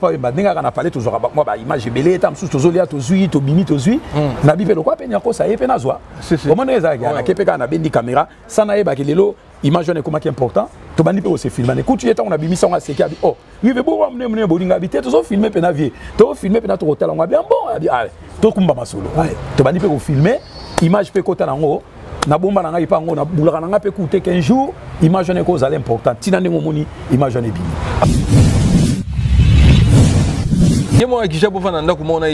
papa Mbadinga na parler toujours moi ba image belé tam sous tozolia tozui to bimi tozui na bive lokwa pe nyako sa yepe na zwa comment eza ga na kepeka na bendi caméra sana yeba kelelo image on est comment qui important to bandi pe o se filmer écoute yeta on a bimi ça on a seki abi oh oui bo mne bolinga habité to filmer pe na vie to filmer pe na to hotel on bien bon abi allez to kumba masolo to bandi pe ko filmer image pe kota nango na bomba na ngai pa ngo na bulaka na ngape coûter 15 jours image on est cause important tina ndenge moni image on est bimi moi qui j'ai besoin d'andako mona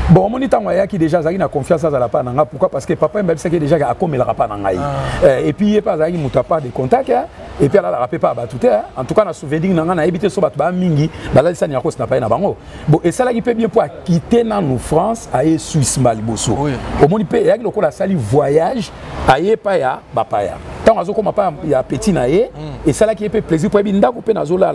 bon mon temps ya qui déjà zaki na confiance à la pa nanga pourquoi parce que papa m'a dit que déjà a comme la pa nanga et puis il pas zaki muta pas de contact et puis là la rappelle pas ba tout en tout cas na souvenir nanga na éviter so ba mingi bala ça nyako na pa na bango bon et ça là qui peut bien pour quitter na nous France aller Suisse Maliboso au moni pe ya ko la sali voyage aye pa ya ba pa ya tant azo comme pa ya petit na et ça là qui peut plaisir pour binda ko pe na zo là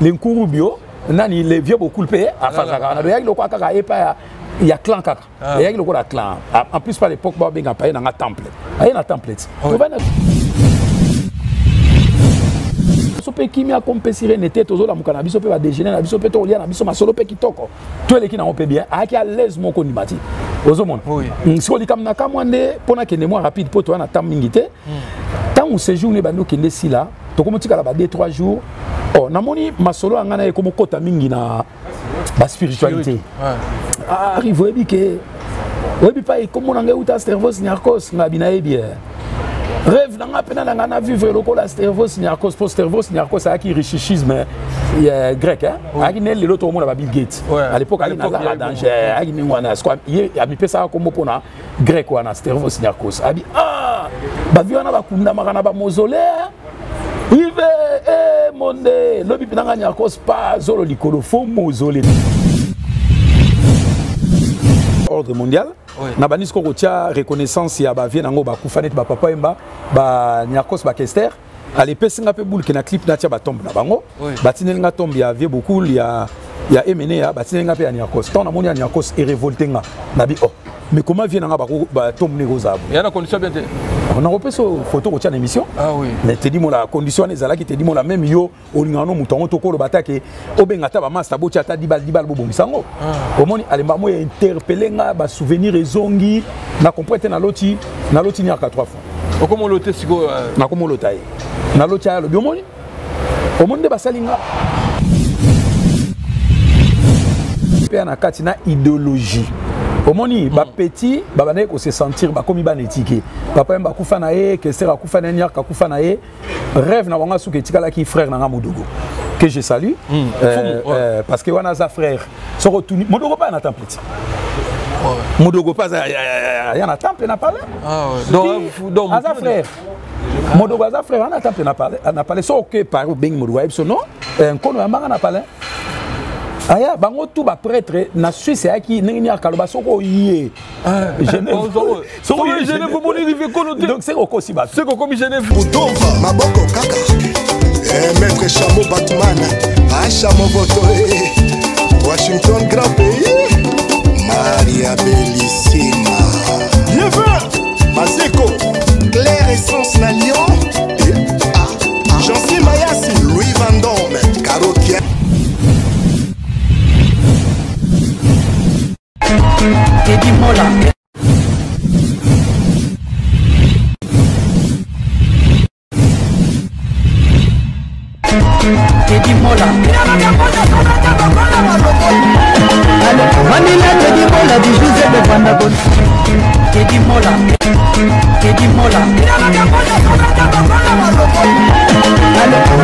l'encouru bio nani les vieux beaucoup le payer à faire ça na ya ko aka e pa il y a clan kaka il y a le clan en plus par l'époque ba benga pa na temple aye na template to va na so pe kimi a compensir nete tozo la mukana biso pe ba déjeuner na biso pe to lia na biso masolo pe kitoko to le ki na on pe bien a ki à l'aise mon konimati ozo mon si on dit comme na kamwande pona kende moi rapide po to na tam mingité tant on séjour ne ba no kende si là to comme tika la ba 2-3 jours oh namoni masolo angana e comme kota mingi na ba spiritualité arrive oyebi ke oyebi pa comme on anga uta Stervos Niarchos ngabina e bien rêve nanga pena nanga na vivre lokola Stervos Niarchos pour Stervos Niarchos a qui richisme grec hein a qui nel l'autre monde ba Bill Gates à l'époque a na danger a qui ngwana quoi il a mis ça comme pona grec wana Stervos Niarchos abi ba viona ba kunda makana ba mausolée Ive monde lobi pinanga Niarchos pas zolo likolo fo mausolée ordre mondial na banis ko tia reconnaissance ya ba vie nango ba kufanet ba papa emba ba Niarchos ba Kester ale pesinga pe boule ke na clip na tia ba tombe na bango batinel nga tombe ya vie beaucoup ya emene ya batinel nga pe ya Niarchos tant na moni ya Niarchos et révolté nga na bi oh mais comment vient nga ba tombe negozabo ya na condition bien on a repéré sur photo ko tia na émission mais te dit mon la condition ezala ki te dit mon la même yo olingano mutongo to ko lo batake obenga ta ba master bo tia ta dibal bo bomisango omoni alemba mo interpeller nga ba souvenir ezongi na comprendre na loti niaka 3 fois okomo loté siko na komo lotaye na loti ya lo biomoni omoni de basalinga pe na kati na idéologie omoni ba petit babane ko se sentir ba komi ba netike papa mba kufa na ye Kester akufa na Niarka kufa na ye rêve na wanga suke tikala ki frère na Modogo que je salue parce que wana za frère so retourni Modogo pas na template Modogo pas ya na temple na parler donc aza frère Modogo aza frère na temple na parler so que par beng Modogo ebso non kono ya manga na parler aya bango tout ba prêtre na Suisse aki nengini akaloba soko yé Genève soko Genève vous moni rive konoté donc c'est oko si ba c'est oko mi Genève Udova maboko kaka maître Chamo Batman Chamo Boto Washington grand pays Maria Bellissima Bienvenue Maseko Claire Essence na Lyon Jean-Cy Mayasi Louis Van Damme Karokia Teddy Mola Teddy Mola Manila Teddy Mola du José de Vandagon Teddy Mola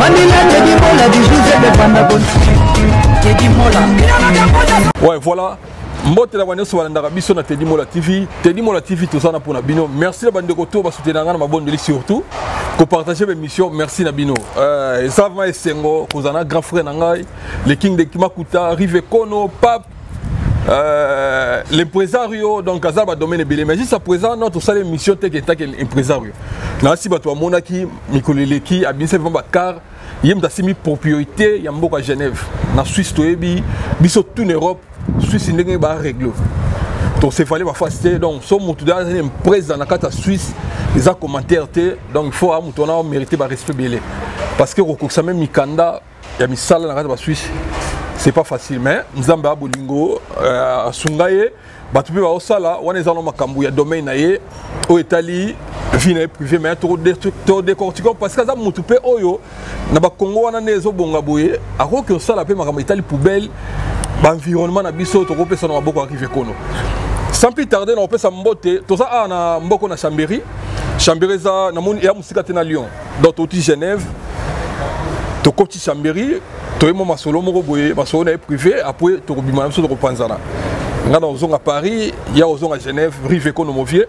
Manila Teddy Mola du José de Vandagon Teddy Mola ouais voilà mbote la bande so balanda biso na Teddy Mola TV tout ça na pour na bino merci la bande de koto ba soutenir na mabondeli surtout ko partager l'émission merci na bino ça va esengo kozana grand frère na ngai le king de Kimakuta Rive Kono Pape l'impresario donc azaba domaine belé mais juste à présent notre salle émission teke impresario na si bato monaki mikoleleki abinse vamba car yem da semi propriété ya mboka Genève na Suisse toyebi biso tout en Europe Suisse ndenge ba réglo donc c'est fallait ba faster donc so mutu dans une empresa dans la carte Suisse les a commentaires donc il faut mutu na mériter ba respect belé parce que rokoksa même mikanda ya misala na carte ba Suisse c'est pas facile, mais Nzamba Bolingo, Sungaye, Batupi Osala, on est en Makambu, il y a domaine naïe, au Italie, vie privé, mais tout décortiquant parce que ça m'a tout oyo, na ba Congo on a des obongaboué, à quoi que ça la paix Makambu Italie poubelle, environnement na biso, to repé ça na beaucoup arrivé kono. Sans plus tarder, on peut s'embotter, tout ça a na mboko na Chambéry, Chambéry ça na mon ya musika tena Lyon, dans tout Genève, to côté Chambéry. Tu ma solo moko boye ma solo privé après to bima so to panzana nga dans zone à Paris il y a zone à Genève rive économique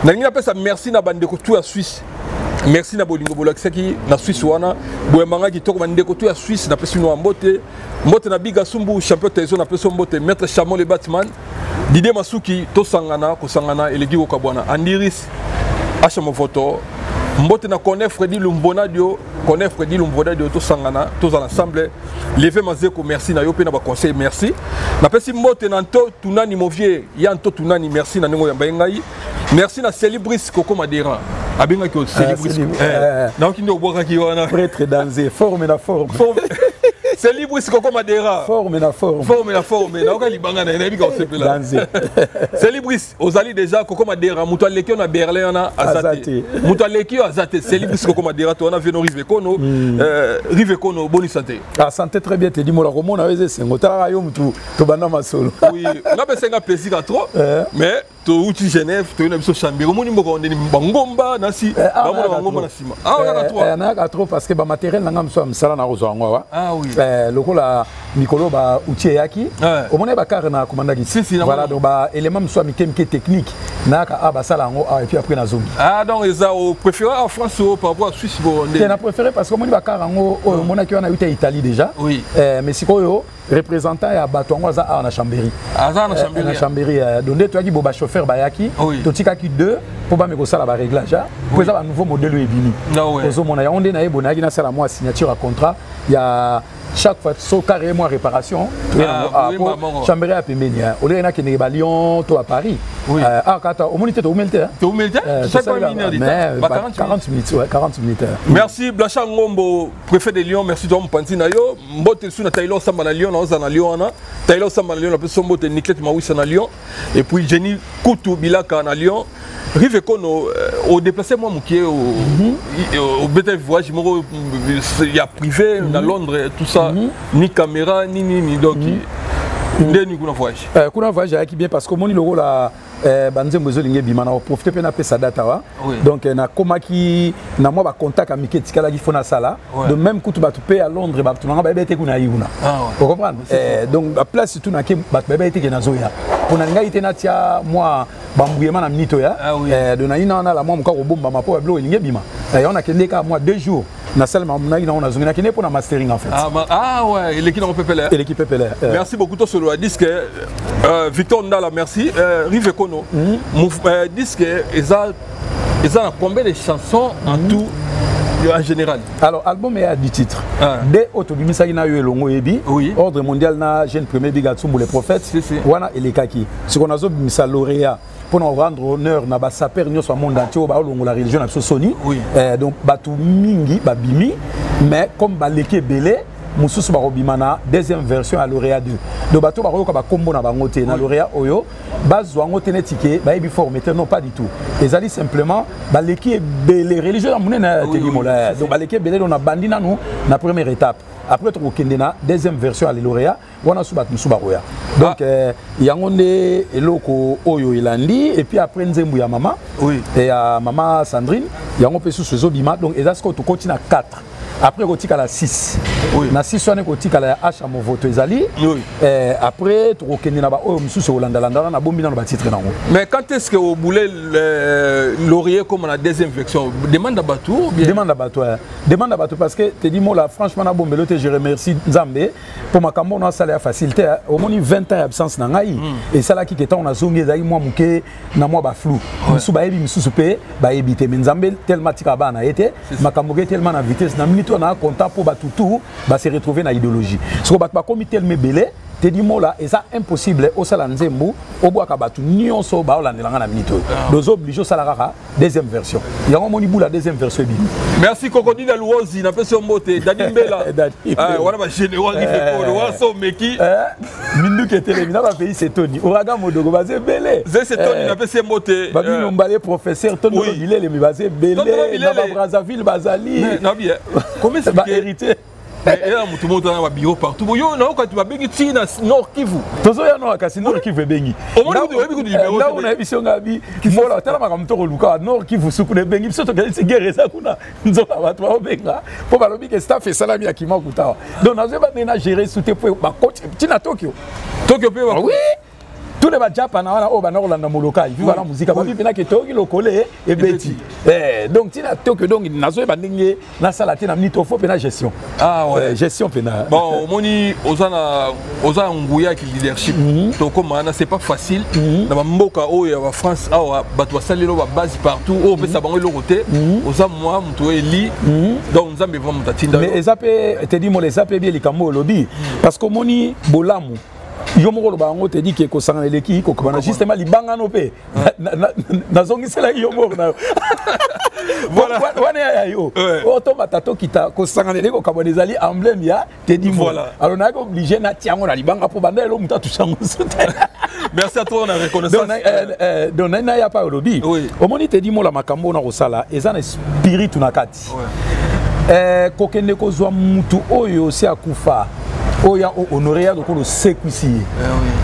na ngi appelle ça merci na bande ko tout à Suisse merci na bolingo bolakisa ki na Suisse wana boye manga ki to bande ko tout à Suisse na pesi no mbote na biga sumbu champion tezo na peso mbote maître Chamon le Batman Didier Masuki to sangana ko sangana elegi ko kabwana Andiris acha mo photo mbote na connaît Freddy Lumbonadio to sangana tous ensemble lever mazeko merci na yo pe na ba conseil merci na pesi mbote na to tunani movier ya to tunani merci na ngo ya ngai merci na Célibris Coco Madera abenga ko Célibris na ki ndo boka ki wana prêtre danser forme na forme Célibris Coco Madera forme na forme na oka libanga na ebi ko sepela danser Célibris ozali déjà Coco Madera muto aleki na Berlin na azate muto aleki azate Célibris Coco Madera to na veno rive kono boni santé santé très bien te dit mola komona weze sengo tala yo mutu to bana masolo oui na besenga plaisir à trop mais to uti Genève to na biso Chambéry moni mboko ndeni bangomba na si bangomba na sima na trop parce que ba matériel na ngamso msala na rozo ngwa oui lokola mikolo ba uti yaki omona ba car na komandaki voilà donc ba élément mso mikemke technique na ka ba sala ngo et puis après na zongi donc ça au préféré en France par rapport à Suisse bon on a préféré parce que moni ba car ngo omona ki wana uti Italie déjà oui mais sikoyo représentant ya bato ngo za na Chambéry na Chambéry donc toi ki bo ba chauffeur bayaki to tikaki 2 pour ba me ko sala ba réglage pour ça ba nouveau modèle ebini ozo mona ya onde na ebonaki na sala moi signature à contrat ya chaque fois so carrément réparation Chambéry à Pembeni au lieu na kene ba Lyon to à Paris kata au monité to humilité c'est pas une minute mais 40 minutes merci Blanchard Ngombo préfet de Lyon merci Tom Pantina yo mbote sou na Taylor Samba na Lyon na Lyon na Taylor Samba na Lyon na peso mbote Niclette Mawissa na Lyon et puis Jenny Koutou Bilaka na Lyon rive kono au déplacé moi mukie au bête voyage il y a privé dans Londres tout ça ni caméra ni donc ndeni kuna voyage qui bien parce que moni le rôle à banze mozolinge bimana profiter pe na pesa data wa donc na komaki na moi ba contact amike tikala ki fona sala de même kutu ba pe à Londres ba tunanga ba bete kuna yuna vous comprenez donc la place tout na ke ba bete ke na zoya pona ngai te na tia moi bambuyema na minito ya de na ina na la moi muka ko bomba mapo ba blo linge bima on a kende ka moi 2 jours na salma muna ina on zongina kene pour na mastering en fait ouais l'équipe en PPL merci beaucoup to solo disque Victor Ndala merci Rive Kono disque ils ont combien de chansons en tout en général alors album est à 10 titres dès autobimisa ina yo elongo yebi ordre mondial na jeune premier bigatsumbu les prophètes wana elekaki ce qu'on a zo bimisa lauréat pour nous rendre honneur na ba saper nyo so monde entier ba longo la religion na Sony donc batu mingi babimi mais comme ba leke belé mususu ba robimana deuxième version à lauréat 2 donc bato ba ko ba kombo na bango te na lauréat oyo bazwa ngote netike ba ebi forme non pas du tout les ali simplement ba leke belé religion na munena telimola donc ba leke belé on a bandi na nous na première étape après tu okende na deuxième version à lauréat wana subat musuba roya donc yango nde eloko oyo ilandi et puis après nzembu ya mama et ya mama Sandrine yango pe sous bima donc ezasko to continue à 4 après kotika la 6 na 6 wana kotika la H mo voto ezali après to okende na ba oyo mususu olanda landa na bombi na ba titre nango mais quand est-ce que au boulet laurier comme la deuxième version demande à bateau demande à bateau parce que te dis moi là franchement na bombelo te je remercie Nzambe pour ma kambo na sala facilité au moni 20 ans d'absence na ngai et sala ki keta on a zongi ezali moi muke na moi ba flou musu ba ebi musu pe ba ebité mais Nzambe tellement tika ba na été ma kambo tellement na vitesse na minute on a compta pour ba tutu ba se retrouver na idéologie ce que ba comité tellement belé Teddy Mola et ça impossible au salanzembu au bois kabatu nyonso ba olandelanga na minute dos obligés salarara deuxième version il y a moni boula deuxième version bi merci Cocody Dalouozi na pese mbote Dadi Mbela wana ba général Rivekolo waso meki mindu ketele mina ba pays c'est Tony oraga modogo bazé belé c'est Tony na pese mbote ba bino mbalé professeur Tony Bilele mi bazé belé na ba Brazzaville bazali na bien comment c'est hérité et là tout le monde dans un bureau partout yo na quand tu vas bengi tina Nord Kivu tozo ya no akasi Nord Kivu bengi là on a émission ngabi mola tala makamto luka Nord Kivu suku de bengi biso to kali guerre ça kuna nzoka batwa obenga po balobi ke staff et salami akima kutawa donc nazo ba na gérer sous-te po ba coach tina Tokyo pe oui tous les Japan na o ba na Rolanda moloka ils vivent la musique ba bipina ke Tokyo lokole et beti donc tina Tokyo donc nazo ba ndenge na sala tina minito fo pena gestion gestion pena bon moni ozana nguya ki leadership to comme na c'est pas facile na ba mboka o ya ba France awa bato basalelo ba base partout o pesa bango lo côté oza moi muto eli donc nzambe vraiment tatinda mais ezape te dit mo les ape bien likambo lobby parce que moni bolamu yo moko loba ngo te dit que ko sangana leki ko bana justement libanga no pe na zongisela yo moko na voilà wana ya yo auto matato kita ko sangana leki ko kabone zali emblème ya te dit voilà alors na ko obligé na tiango na libanga po banda lo muta tusango merci à toi on a reconnaissance donc na ya pa lobby omoni te dit mo la makambo na ko sala ezana spirit na kati ko kende ko zwa mutu oyo si akufa oya honoré ya ko le sécuici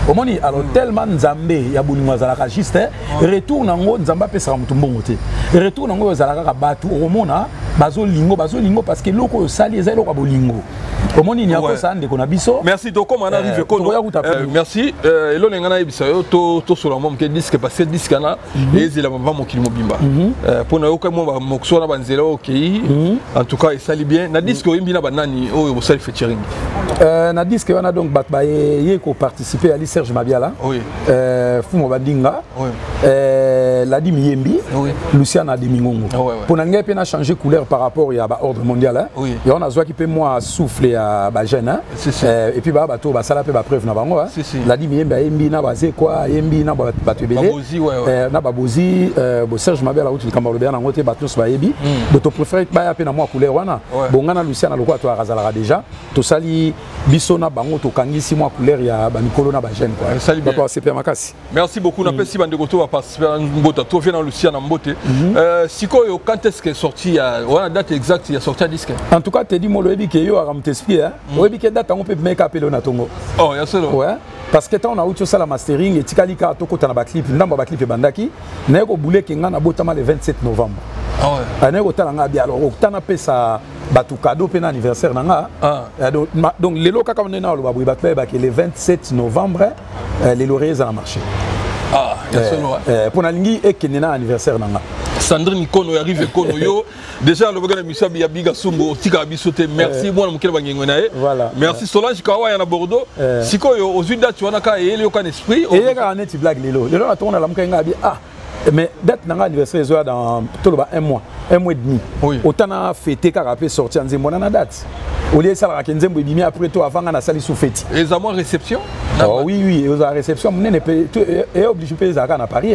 omoni alors tellement nzambe ya bolingo zalaka juste retour nango nzamba pesa mutu mbongo te retour nango zalaka ka batu omona bazolingo parce que loko yo sali ezali ko bolingo omoni ni ako sande ko na biso merci to comme na rive ko merci elo lengana ebisa yo to sola mom ke disque parce que disque na ezela mama mokili mobimba pour na yo ko mo mokso na banzela okei en tout cas esali bien na disque oyimbi na banani oyo bo sali featuring na disque wana donc bat ba ye ko participer à Serge Mabiala Fumo Bandinga Ladi Miyembi Luciana Dimingongo pour na ngepe na changer couleur par rapport à ba ordre mondial et on a zoa qui peut moi souffler à ba jeune et puis ba bato ba sala pe ba preuve na bango Ladi Miyembi yembi na baze quoi yembi na ba batebele na babozi bo Serge Mabiala uti kamalo bien na ngote bato so ba yebi de to préférer ba ya pe na moi couleur wana bongana Luciana lokwa to razala déjà to sali biso na bango to kangisi moi couleur ya ba mikolo na ba jeune quoi c'est makasi merci beaucoup na pesi bande goto va participer à mbota to vient dans Luciana Mbote sikoyo quand est-ce que sorti on a date exacte il a sorti à disque en tout cas te dit mo lobi ke yo aram t'expliquer obi ke date on peut make up le na tongo ya solo parce que tant on a eu ça la mastering et tikalika to kota na ba clip ndamba ba clip bandaki na ko boule ke nga na botama le 27 novembre ana ko tala nga bi alors tana pesa batu cadeau pe na anniversaire nanga donc les loka comme on est na lo ba ke le 27 novembre les lauriers à marché pour na lingi et kenena anniversaire nanga Sandrine Kono arrive Kono yo déjà le bagana misabi ya biga sumbo tika bisote merci moi mukela bangengo nae merci Solange Kawa ya na Bordeaux sikoyo aux date wana ka ele yo kan esprit et ka net blague lelo na tona la mukenga bi mais date nanga anniversaire zo dans toloba un mois et demi autant na fêter ka rapé sortir nzembo na date au lieu ça la nzembo bimi après toi avant na sali sous fête et za moi réception oui aux réception mnene est obligé payer ça à Paris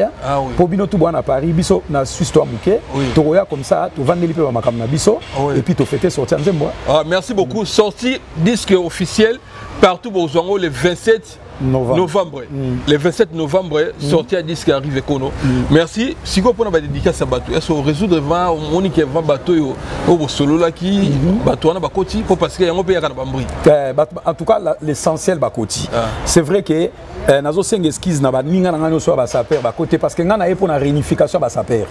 pour bino tout bon à Paris biso na Suisse toi muké to roya comme ça to vendre lipe ba makam na biso et puis to fêter sortir nzembo merci beaucoup sortie disque officiel partout au Zongo le 27 novembre. Le 27 novembre, sorti à disque arrive Kono. Merci. Si vous avez dédicace à bateau, est-ce que vous résoudre vraiment on est vraiment bateau au solo là qui bateau na bakoti pour parce que y a un peu bambri. En tout cas l'essentiel bakoti. C'est vrai que nazo seng esquisse na ba ninga na so ba saper bakoté parce que ngana pour la réunification ba saper.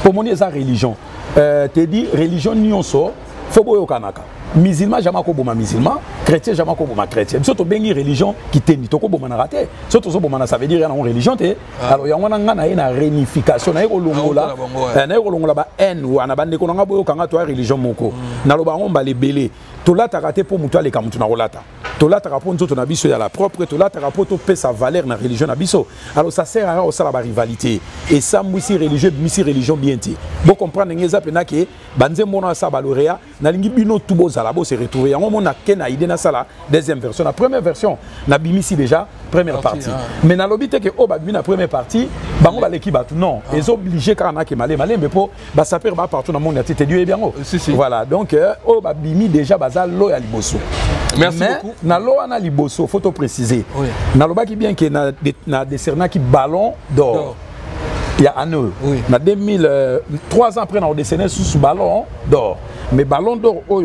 Pour mon esa religion. Te dit religion nyonso faut boyo kanaka. Musulman jamais ko boma musulman, chrétien jamais ko boma chrétien. Surtout bengi religion qui teni to ko boma na raté. Surtout so boma na ça veut dire na religion te. Alors ya wana ngana na réunification na ko longola. Na ko longola ba en wana bande ko nga boyo kanga to religion moko. Na lo ba ngomba lebele. To la ta raté pour mutu ale kamutu na rolata. To la ta rapport nzoto na biso ya la propre, to la ta rapport to pesa valeur na religion na biso. Alors ça sert à rien au sala ba rivalité. Et ça mwisi religieux, mwisi religion bien ti. Bon comprendre ngeza pena ke banze mona sa balorea na lingi bino tubo bozala bo se retrouver yango mona kena idée na sala deuxième version la première version na bimisi déjà première partie mais na lobi te que o ba bimi na première partie bango ba l'équipe tout non ils obligé kana ke malé mais po ba saper ba partout dans monde te Dieu bien voilà donc o ba bimi déjà bazal lo ya liboso. Merci beaucoup. Na lo ana liboso faut te préciser na loba ki bien que na décerna qui ballon d'or. Il y a un an, na 3 ans après, on a décerné sous ballon d'or. Mais ballon d'or, on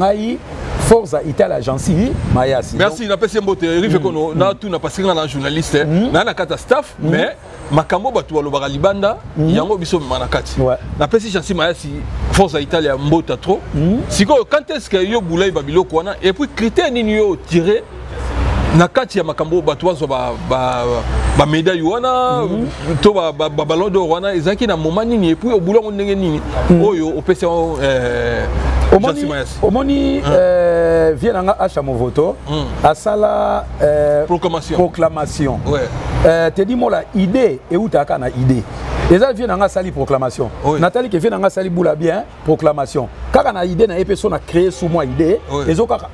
a dit Forza Italia agence Mayasi. Merci, na pesi mbote rive kono na tout na passé na journaliste na na kata staff mais makambo batu balobaka libanda yango biso manakati. Na pesi agence Mayasi Forza Italia mbota trop. Siko quand est-ce que yo boulay babilo kwana et puis critère nini yo tirer na kati ya makambo batu wazo ba médaille wana to ba ballon d'or wana ezaki na moment nini et puis au boulot ndenge nini oyo opesa Omoni vient à Chamovoto à sala proclamation. Te dis moi la idée et où tu as na idée. Les gens viennent à sali proclamation. Nathalie qui vient à sali boula bien proclamation. Quand on a idée na personne a créé sous moi idée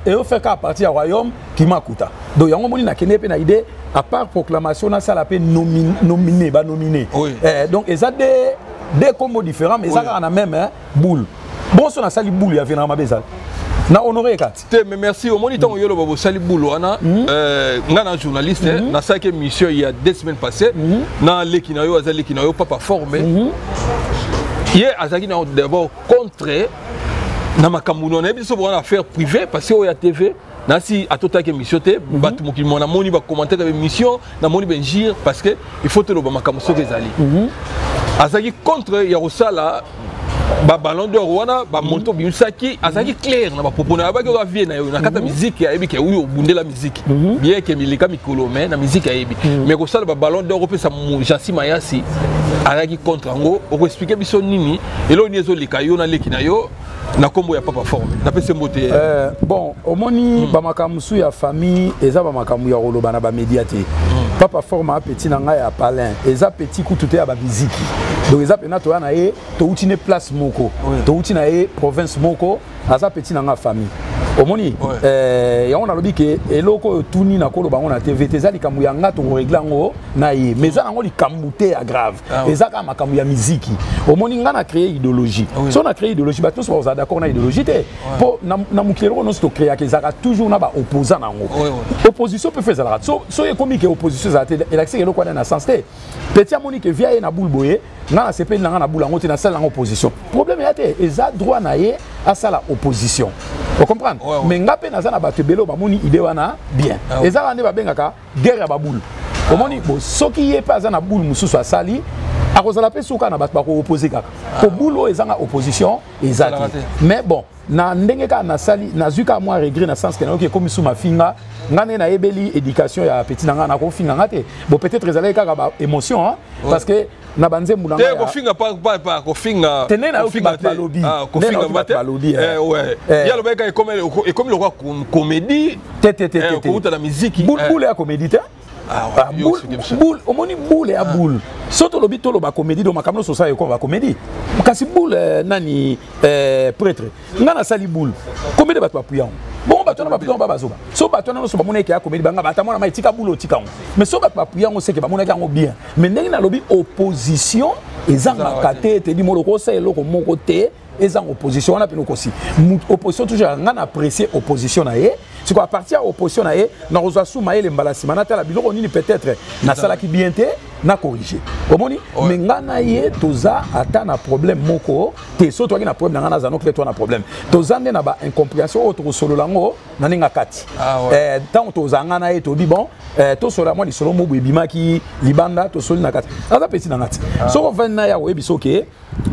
et on fait qu'à partir du royaume qui m'a coûté. Donc yango moni na kene pe na idée à part proclamation na sala pe nominé. Donc ils ont des combos différents mais ça on a même boule. Bon, on a sali boule, il y a vraiment ma bezal. Na honoré kat. Mais merci au moniteur on yolo babo sali boule wana ngana journaliste na ça que mission il y a 2 semaines passées na lekinayo azali lekinayo papa formé. Hier azaki na d'abord contre na makambuno na biso pour affaire privée parce que o ya TV na si atota ke mission te batu mokimo na moni ba commenter avec mission na moni benjir parce que il faut te lo ba makamuso kezali. Azaki contre Yarosala ba ballon d'or wana ba moto biusaki azaki clair na ba propos na ba ko vie na yo na kata musique ya ebi ke uyo bundela musique bien que milika mikolo mais na musique ya ebi mais ko sala ba ballon d'or pe sa Jansi Mayasi azaki contre ngo o expliquer biso nini elo ni ezo lika yo na leki na yo na kombo ya papa forme na pese mbote bon omoni ba makamusu ya famille eza ba makamu ya roloba na ba médiaté papa forme a petit na ngai ya palin eza petit kututé ya ba musique donc eza pena to na e to utine place moko to utina e province moko aza petit na nga famille omoni ya on a lobi ke eloko tuni na kolo bango na TV te zali kamu ya nga to régler ngo na ye mais za ngo li kamuté ya grave eza ka makamu ya musique omoni nga na créer idéologie so na créer idéologie ba tous ba d'accord na idéologie te po na mukelo no sto créer ke zaka toujours na ba opposant na ngo opposition peut faire ça so e komi ke opposition za te el accès eloko na sens te petit amoni ke via na boule boye nga na sepeli na nga na boule ngo te na salle na opposition problème ya te eza droit na ye à ça la opposition. Vous comprenez? Mais ngape na zana batebelo ba moni idée wana bien. Eza ande ba bengaka guerre ya baboule. Omoni bo soki ye pa zana boule mususu asali akozala pe suka na bat ba ko opposer kaka. Ko boule ezanga opposition ezati. Mais bon na ndenge ka na sali na zuka moi regret na sens que na comme sous ma finga ngane na ebeli éducation ya petit na ko finga ngate. Bon peut-être ezala kaka ba émotion hein parce que na banze mulanga te ko finga pa ko finga tene na finga balobi ko finga balobi ouais ya lo beka comme le roi comédie ko uta la musique boule ya comédie te boule omoni boule ya boule soto lobi to lo ba comédie do makamno sosa ko ba comédie kasi boule nani prêtre ngana sali boule comédie ba to apuyant bon bato na bapuya ba bazoba so bato na so ba moneke ya comédie banga bata mona mai tika boule tika ngo mais so bato bapuya ngo seke ba moneke ngo bien mais ndenge na lobi opposition ezanga kate te di moloko sa eloko moko te ezanga opposition wana pe nokosi opposition toujours ngana apprécier opposition na ye c'est quoi à partir opposition na ye na rozwa suma ele mbalasi manata la biloko nini peut-être na sala ki bien te na corriger omoni mais ngana ye toza ata na problème moko te so to na problème ngana za nokle to na problème toza nde na ba incompréhension autre solo lango na ninga kati tant toza ngana ye to di bon to solo moi di solo mo bimaki libanda to solo na kati aza petit na ngati so ko vanna ya webi soke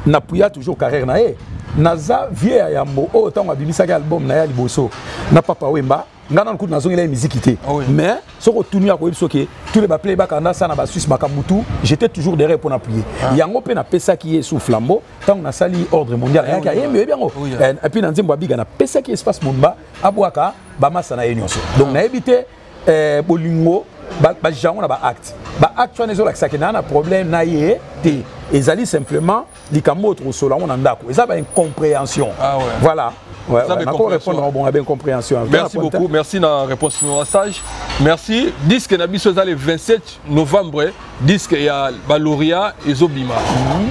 na puya toujours carrière na ye naza vie ya yambo o tant abimisaki album na ya liboso na papa wemba ngana nkutu nazongela musique te mais soko tunu ya ko soke tous les ba play back anda sana ba Suisse makamutu j'étais toujours derrière pour appuyer yango pe na pesa ki est sous flambeau tant na sali ordre mondial ya ka yembe bien et puis na nzimbo biga na pesa ki espace mumba abwaka ba masa na yenyoso donc na ebité bolingo ba jango na ba acte wana ezo lakisa ke na problème na ye te ezali simplement likambo autre solo on ndako eza ba incompréhension voilà Ouais, on a répondre bon à bien compréhension. Merci beaucoup, merci na réponse au message. Merci. Disque na biso le 27 novembre, disque ya ba lauréat ezobima.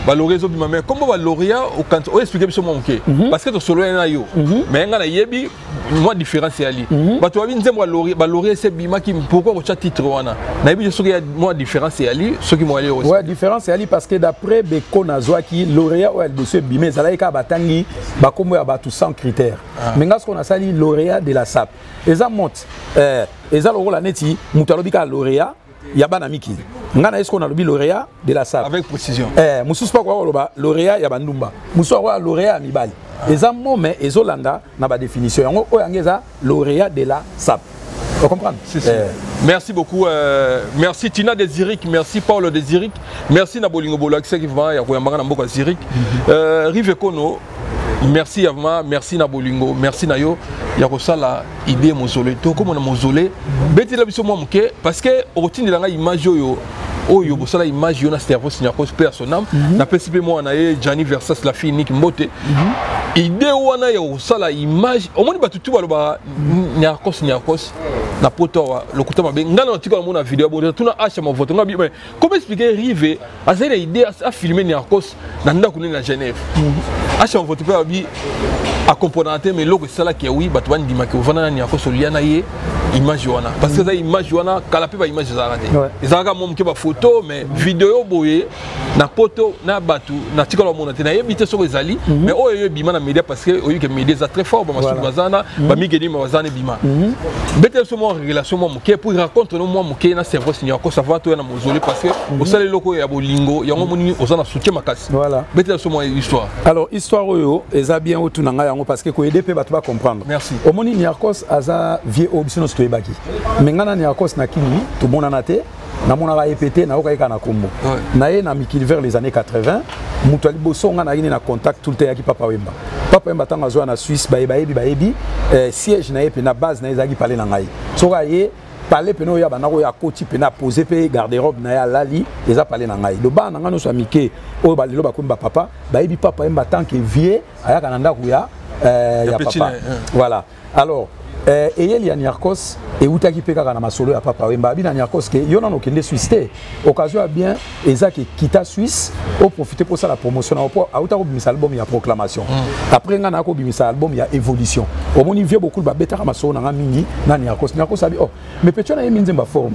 Ba lauréat ezobima mais comment ba lauréat au quand on expliquer biso mon OK parce que to solo na yo. Mais nga na yebi moi différence ya li. Ba to bi nzembo ba lauréat c'est bima qui pourquoi au titre wana. Na yebi so ya moi différence ya li, ce qui mo aller aussi. Ouais, différence ya li parce que d'après Beko Nazwa qui lauréat ou de ce bima zalaika batangi ba kombo ya ba tout sans critères. Mais ce qu'on a sali lauréat de la SAP. Et ça monte. Et ça le rôle neti mutalobika lauréat yabana miki. Ngana est-ce qu'on a le lauréat de la SAP. Avec précision. Musus pas quoi lauréat yabandumba. Musu quoi lauréat mibali. Et ça mais ezolanda na ba définition. Yango oyangeza lauréat de la SAP. Vous comprenez? Merci beaucoup. Merci Tina Désiric, merci Paul Désiric, merci Nabolingo Bolaxé qui va ya koyambanga na mboka Désiric. Rive Kono. Merci Yavma, merci Nabolingo, merci Nayo. Il y a la idée mausolée. Tout comme on a mausolée. Bête la biso moi muke parce que au routine de la image yo oyo bosala image yo na cerveau signa cause personnel. Na PCP moi na Gianni Versas la fille Nick Mbote. Idée wana yo sala image au moins batutu baloba nyakos na poto le côté mabe ngana tika na vidéo bon tuna acha ma vote ngabi mais comment expliquer rive à cette idée à filmer nyakos na ndako na Genève. Acha ma vote pa bi a componenter mais logo sala ki oui batu bandi maki ovana nyakos liana ye image wana parce que ça image wana kala pe ba image za raté. Ezaka mom ke ba photo mais vidéo boye na poto na batu na tika lo mona tena yebite so ezali mais oyo bima na média parce que oyo ke média za très fort ba masu bazana ba migeni ma bazana bima. Bete so mo relation mo ke pour raconter no mo ke na cerveau signa ko savoir to na mozolé parce que au sale loko ya bolingo yango moni ozana soutien makasi. Voilà. Bete so mo histoire. Alors histoire oyo eza bien otunanga yango parce que ko aider pe batu ba comprendre. Merci. Au moni Niakos aza vie obisino to ebaki. Mengana Niakos na kini to monana te. Na mona va répéter na oka na kombo. Na ye na mikili vers les années 80, mutuali boso nga na yini na contact tout le temps yaki Papa Wemba. Papa Wemba tanga zo na Suisse baebi siège na ye pe na base na ezaki parler na ngai. Soka ye parler pe no ya bana ko ya koti pe na poser pe garde-robe na ya lali eza parler na ngai. Le ba na nga no so amike o ba lelo ba ko papa baebi Papa Wemba tant que vieux ayaka na ndako ya papa. Voilà. Alors il y a Niakos et Outaki Pekaka na masolo ya Papa Wemba bi na Niakos que yo na okende Suisse occasion bien ezaki kita Suisse au profiter pour ça la promotion na po auta ko bimisa album ya proclamation après nga na ko bimisa album ya évolution au moni vieux beaucoup ba betaka masolo na mingi na Niakos abi oh mais petit na yeminze ba forme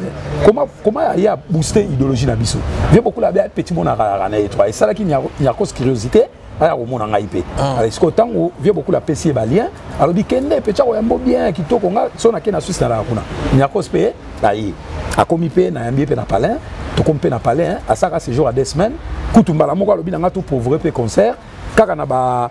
comment ya booster idéologie na biso vieux beaucoup la petit mon na étoile et ça là qui Niakos curiosité aya komona ngai pe alors que tango vieux beaucoup la PC balien alors bi kende pe tshako yambo bien kitoko nga so na kena Suisse na kuna Niakos pe ayi akomi pe na yambi pe na palin to kompe na palin asaka séjour à 2 semaines kutumbala moko alobi na nga to pauvre pe concert kaka na ba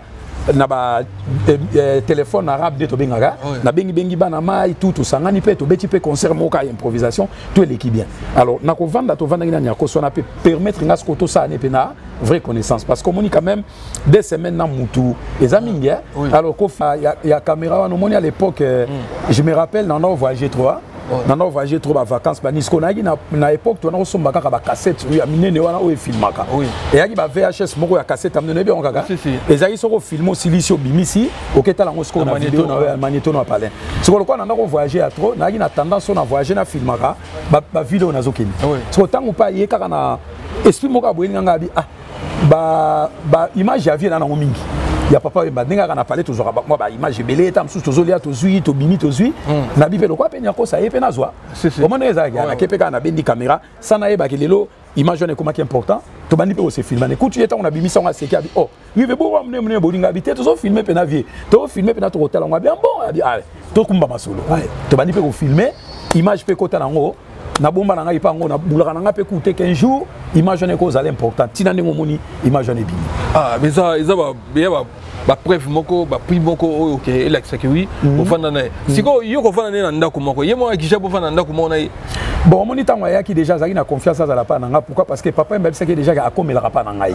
téléphone arabe de to bengaka na bengi bana mai tout sangani pe to beti pe concert moka improvisation tout l'équipe bien alors na ko vanda to vanda ngina Niakos na pe permettre nga sko to sa ne pe na vraie connaissance parce qu'on moni quand même 2 semaines dans Moutou les amis alors il y a caméra on moni à l'époque je me rappelle dans nos voyager 3 dans nos voyager 3 vacances ba nisko na na époque to na osomba kaka ba cassette ya minene wana o filmaka et yaki ba VHS moko ya cassette amene bien kaka ezaki soko filmo silicio bimisi oketa la ngosko na vidéo na magnéto na palin soko lokwa na ko voyager à trop na na tendance na voyager na filmaka ba vidéo na zokini soko tangu pa ye kaka na esprit moko aboyinga ngabi ba image ya vie na mingi ya Papa Wemba ndinga kana parler toujours moi ba image belé tam sous tozolia tozui to bimi tozui na bipe lokwa pe Niakos sa yepe na zwa au moins eza na kepeka na bendi caméra sana yeba kelelo image ne comment qui important to bandi pe o se filmer écoute yeta on a bimi sa on a seki abi oh oui bo mne bolinga bi te to filmer pe na vie to filmer pe na to hotel on bien bon abi allez to kumba masolo to bandi pe ko filmer image pe kota nango na bomba na ngai pango na bulaka na ngape coûter 15 jours image ne ko zala important tina ndenge moni image ne bini mais ça ba preuve moko ba prix moko OK ela kisaki oui ofanda na siko yo ko fanda na ndako moko yemo akisha bo fanda ndako mona bon moni tango yaki déjà zaki na confiance à la pa na nga pourquoi parce que papa mbeli saki déjà a komela pa na ngai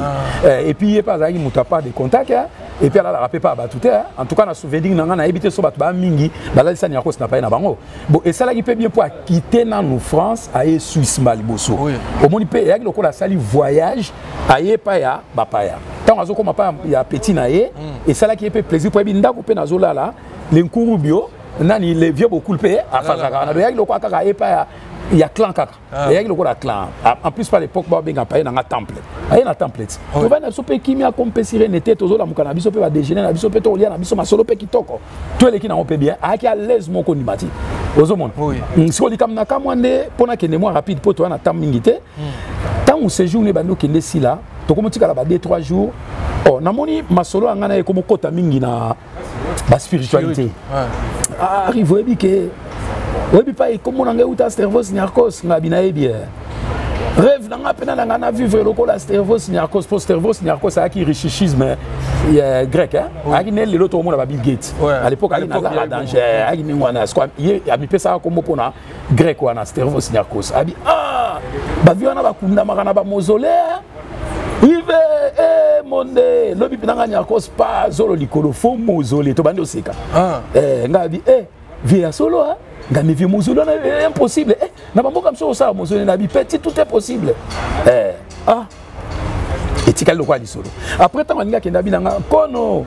et puis il pas zaki muta pas de contact et puis là la rapé pas ba tout en tout cas na souvenir na nga na ebité so ba ba mingi bala sani Niakos na pa na bango bon et ça là qui peut bien pour quitter na nous France aye Suisse Maliboso au moni pe yaki lokola sali voyage aye pa ya ba pa ya tant azo comme pas ya petit naé et ça là qui est plaisir pour binda ko pe na zola là les nkurubio nani les vieux beaucoup pe afazaka na ya lokwa kaka e pa ya clan kaka ya lokwa clan en plus par l'époque ba benga pa na temple aye na template to va na so pe kimi a compensir nete to zola mukana biso pe ba déjeuner na biso pe to lia na biso masolo pe kitoko to ele ki na on pe bien a ki à l'aise moko ni mati ozomona si oli kam na kamwande pona kende moi rapide po to na tam mingite tant on séjour ne bando kende si là to komo tika la ba 2-3 jours oh namoni masolo angana e komo kota mingi na ba spiritualité arrive ebi ke ebi pa e komo na ngeuta Stervos Niarchos ngabina e bien rêve nanga pena nanga na vivre lokola Stervos Niarchos pour Stervos Niarchos a qui richichisme grec hein a qui nel l'autre monde ba Bill Gates à l'époque il y a danger a qui ngwana quoi il a mi pesa comme pona grec wana Stervos Niarchos abi ba viona ba kunda makana ba mausolée Ive monde lobi pinanga Niarchos pa zolo likolo fo mausolée to bando seka ngabi via solo hein ngami vieux mausolée c'est impossible na bambo comme ça mausolée na bi petit tout est possible et tikali lokwa li solo après tant nga kenda binanga kono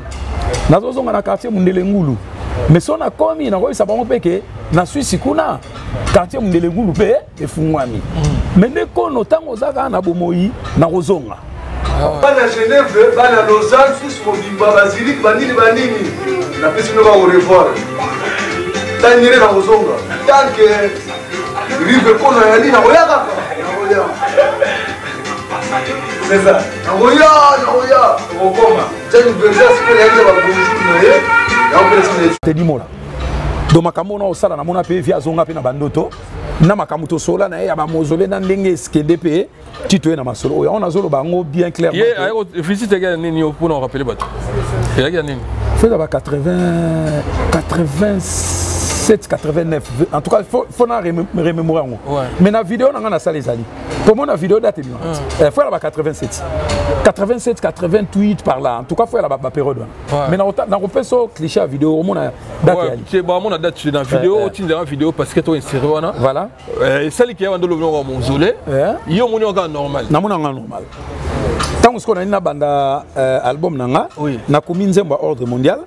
nazozonga na quartier Mundele Ngulu mais so na komi na koisa bango peke na Suisse kuna quartier Mundele Ngulu pe efungwami mais ne kono tango zaka na bomoi na kozonga bana Genève bana Lausanne tous mobimba basilique banini na pesi no ba au revoir tanire na kozonga tant que rive kono ya lina oyaka c'est ça naoya okoma tani versa sikole ya ba bonjour na ye ya opération te dimola do makambo na osala na mona pe via zonga pe na bandoto na makambo to sola na ya ba mausolée na ndenge skede pe tito na masolo oyo on azolo bango bien clairement ye ayo visite ga nini pour nous rappeler bato ya ga nini fait ba 87 89 en tout cas faut na remémorer mais na vidéo na na sala ezali pour moi la vidéo date bien faut la 87 88 par là en tout cas faut la période mais na repenso cliché à vidéo mon date c'est bon mon date dans vidéo tu dans vidéo parce que toi inséré voilà et celle qui est dans le mausolée yo mon normal na mona normal tant ce qu'on a na banda album nanga na komi nzembo ordre mondial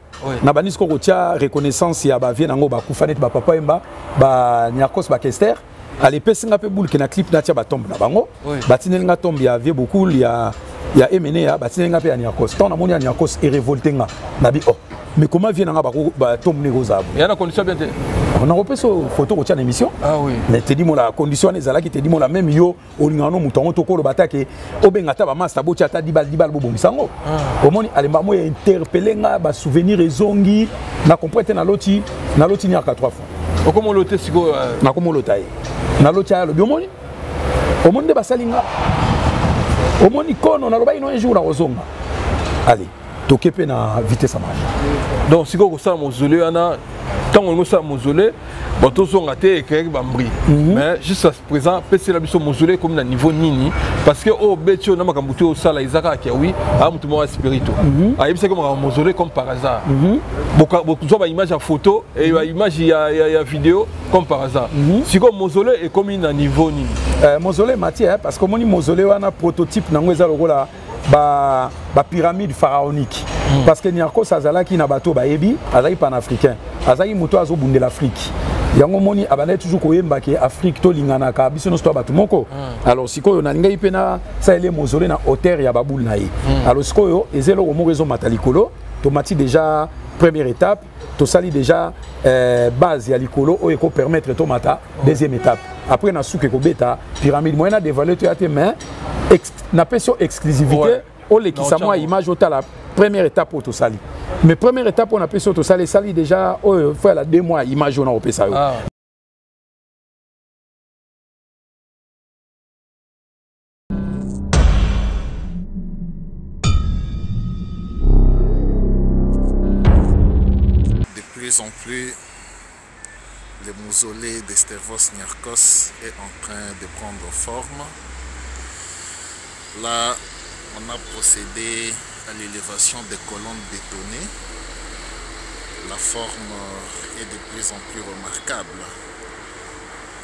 na banisco rotia reconnaissance ya ba vie nango ba kufanet ba papa emba ba Niarchos ba Kester à l'époque singa pe boule que na clip na tia ba tombe na bango batinel nga tombe ya vie beaucoup ya emene ya batinel nga pe ya Niarchos tant na moni ya Niarchos et révolté nga na bi mais comment vient nga ba tombe négoza il y a na condition bien on a repéré so photo rotia na émission mais te dit mo la condition ezala qui te dit mo la même yo olingano mutongo to ko lo batake obengata ba master bo tia ta dibal bo bomisango omoni alemba mo interpeller nga ba souvenir ezongi na comprendre na loti nyaka 3 fois okomo lote siko na komo lotai na loti ya lo biomoni omoni de basalinga omoni kono na lobai no un jour na ozonga allez tokepe na vitesse à marche donc siko ko sa mausolée ana tant on ça mausolée bato zonga te écrire bambri mais jusqu'à présent pesi la biso mausolée comme na niveau nini parce que au betio na makambuti au sala izaka ki oui a mutu mo spirituel a yebisa comme mausolée comme par hasard beaucoup zo ba image en photo et image ya vidéo comme par hasard siko mausolée est comme na niveau nini mausolée Mathieu parce que moni mausolée wana prototype nango eza lokola ba pyramide pharaonique parce que Niarchos azalaki na bato ba yebi azaki panafricain azaki moto azo bunde l'Afrique yango moni abana toujours koyemba ke Afrique to lingana ka biso no sto bato moko alors sikoyo na linga ipena ça ele mausolée na hauteur ya babul na ye alors sikoyo ezelo mo raison matalikolo to mati déjà première étape to sali déjà base ya likolo o eko permettre to mata deuxième étape après na souke ko beta pyramide moyena dévaler to ya te mais na peso exclusivité o le kisama image ota la première étape au sali mais première étape on a peso to sali déjà o faut la 2 mois image on a opé ça de plus en plus le mausolée de Stervos Niarchos est en train de prendre forme. Là, on a procédé à l'élévation des colonnes bétonnées. La forme est de plus en plus remarquable.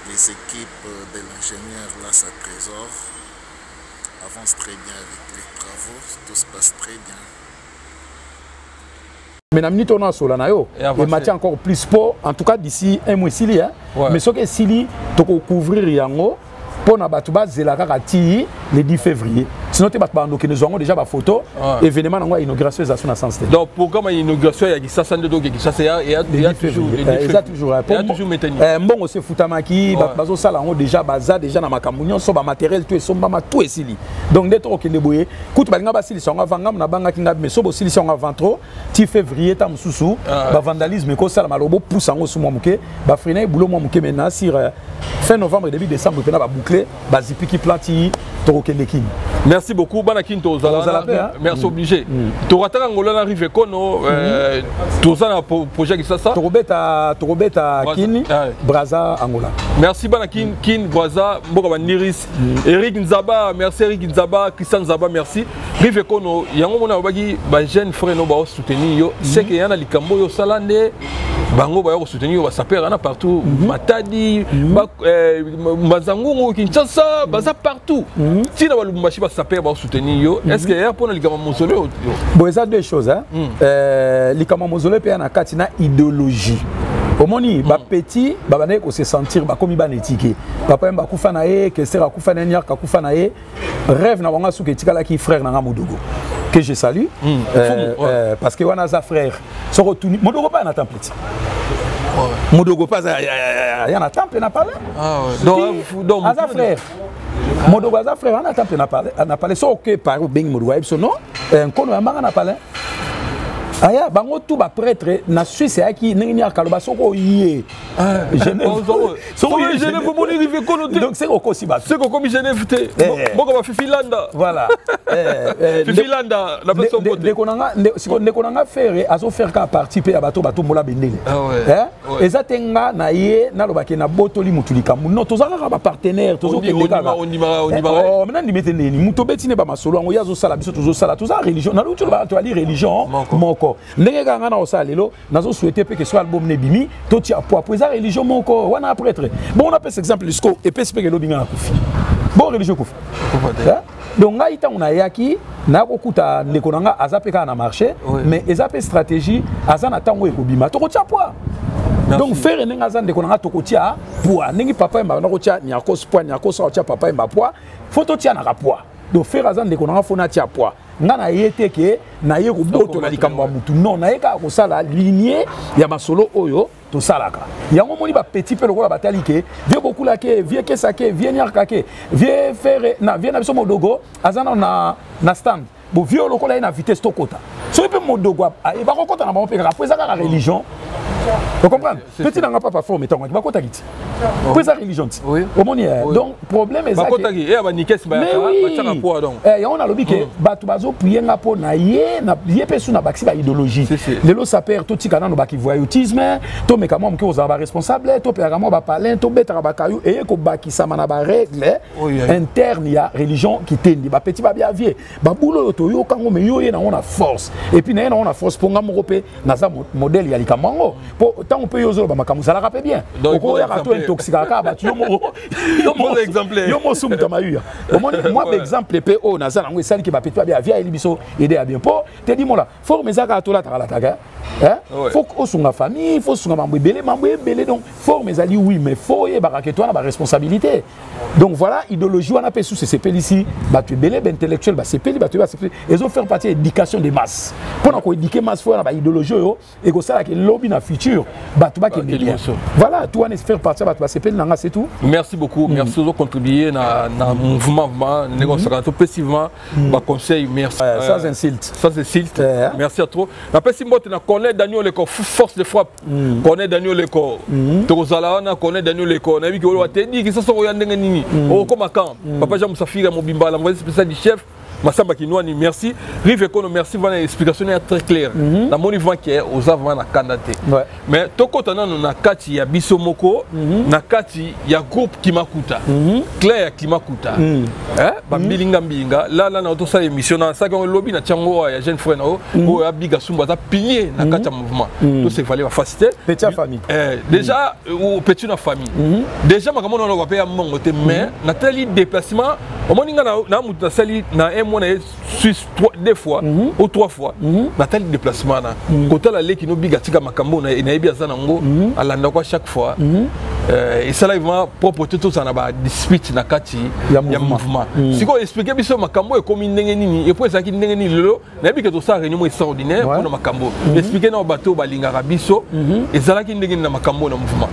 Les équipes de l'ingénieur Lassa Trésor avance très bien avec les travaux, tout se passe très bien. Mais namni tona solana yo et Mathieu encore plus pour en tout cas d'ici un mois ici hein. Mais ce que sili to couvrir yango pour na batuba zelaka kati le 10 février. Sinon tu vas donc nous avons déjà ma photo événement dans inauguration ça na sens. Donc programme inauguration il y a ça ça donc ça c'est il y a toujours bon aussi futamaki bazo sala on déjà baza déjà na makamunyo so ba matériel tout et so mama tout esili. Donc d'être au kende boye kutu balinga basili songa vanga na banga kinga mais so bosili songa ventro 10 février tam susu ba vandalisme ko sala malobo pousse en sous momuke ba freiner boulot momuke maintenant sur fin novembre début décembre pena ba boucler ba zipiki planti to kende king. Merci beaucoup Banakin Tozala. Merci obligé. Tu rataka ngola na rive kono Tozala projet qui ça. Torobeta Kin Braza Angola. Merci Banakin Kin Braza Mboka Niris Eric Nzaba, merci Eric Nzaba, Christian Nzaba, merci. Rive kono yango mona bagi ba jeune frère no ba soutenir yo, c'est que yana likambo yo salande bango ba yo soutenir yo ba saper na partout Matadi Mazangungu Kinshasa, baza partout. Si na ba Lubumbashi ba saper ba soutenir yo, est-ce que ya pona likama mozole yo? Bon, ça deux choses hein. Likama mozole pe na katina idéologie. Omoni ba petit ba bana ko se sentir ba komi ba netike. Papa mba kufa na ye, que sera kufa na nyar ka kufa na ye. Rêve na wanga suke tikala ki frère na Modogo. Que je salue parce que wana za frère. So retourni Modogo pas na temple. Modogo pas ya na temple na parler. Ah ouais. Donc za frère. Modogo za frère na temple na parler so que par beng Modogo so non kono ya manga na parler. Aya bango tout ba prêtre na Suisse aki ningi ya kaloba soko yé Genève soko Genève pour moni rive kono te donc c'est ko si ba c'est ko comme Genève te boko ba Fifilanda voilà Fifilanda la personne côté de konanga faire azo faire ka participer à bato mola bendele ezatenga na ye na lobaki na botoli mutulika muno tozaka ba partenaire tozo kendeka on y maintenant ni metene ni muto betine ba masolo ngo yazo sala biso tozo sala toza religion na lutu ba to ali religion moko ndenge kanga na osala lelo nazo souhaiter pe que soit album ne bimi to ti apo eza religion moko wana prêtre bon on appelle cet exemple jusqu'au epes pe que lobinga na kufi bon religion kufi donc ngai ta una yaki na kokuta ndeko nanga azapeka na marché mais ezape stratégie azana tango ekobima to ko tia poa. Donc faire nenga zande ndeko nanga to ko tia poa ningi papa mba na ko tia nyakos poa nyakos ko tia papa mba poa photo tia na poa donc faire azande ndeko nanga fona tia poa nga na yete ke na ye ko boto na likambo mutu non na ye ka ko sala lignée ya masolo oyo to salaka yango moni ba petit pe lokola batali ke vie beaucoup la ke vie ke sake vie nyarka ke vie faire na vie na biso Modogo azana na stand bo vie lokola na vitesse to kota so pe Modogo e ba ko kota na ba pe ka pesa ka religion. Vous comprenez? Petit n'a pas forme, mais tu vas côté qui. Pour sa religion. Au monde donc problème est ça. Et à niquer ce donc. Et on a le bique batu bazo prier nga po na ye pesu na baxi ba idéologie. Lelo ça perd tout tika na no ba ki voyoutisme, to meka mo mke oza ba responsable, to peka mo ba palin, to betara ba kayu et ko ba ki sama na ba règle interne ya religion qui tendi ba petit ba bien vie. Ba bulo to yo kango me yo ye na on a force. Et puis na on a force pour nga mo rope na za modèle ya likamango. Tant on peut y oser, ça la rappelle bien. Donc, on a tout intoxiqué. Moi, exemple, exemple, PO, Nazan, on est qui va péter bien, via Elibiso, aider à bien. Pour te dire, moi là, faut mes actes à tout là, faut que son famille, faut son mambo belé, donc, faut mes alliés, oui, mais faut y avoir toi la responsabilité. Donc, voilà, idéologie, on a fait sous ces CP ici, tu es belé, intellectuel, c'est peli, tu vas ils ont fait partie de l'éducation des masses. Pour qu'on éduque masse, il faut avoir idéologie, et que ça, que lobby na futur, voilà, tout on faire partie, c'est tout. Merci beaucoup, merci de contribuer à mouvement, passivement, conseil, merci. Ça c'est insulte. Ça c'est insulte. Merci à toi. La personne qui connaît Daniel Leko, force de frappe, connaît Daniel Leko, Tozala, connaît Daniel Leko, on a vu que tu as dit que ça soit un nini, au comme quand, papa Jean Moussafira, mon bimba, l'envoyé spécial du chef. Massamba Kinouani, merci. Rive Ekono, merci. Voilà l'explication est très claire. La monivant qui est aux avant la candidaté. Mais toko tana na kati ya bisomoko, na kati ya groupe Kimakuta. Claire Kimakuta. Ba bilinga binga. Là na auto sa émission na ça qu'on lobby na tiango ya jeune frère nao, o abiga sumba za pilier na kati ya mouvement. Tout c'est fallait faciliter. Petite famille. Déjà ou petite famille. Déjà makamona na ba pa ya mongote mais na tali déplacement au moins na muta sali na un mois na Suisse 2 fois ou 3 fois na tel déplacement na côté la leki no biga tika makambo na ebi azana ngo alanda kwa chaque fois et ça là vraiment propreté tout ça na ba dispute na kati ya mouvement siko expliquer biso makambo e comme ndenge nini et puis ça ki ndenge nini lelo na bi que tout ça réunion extraordinaire pour makambo expliquer na bateau balinga biso et ça là ki ndenge na makambo na mouvement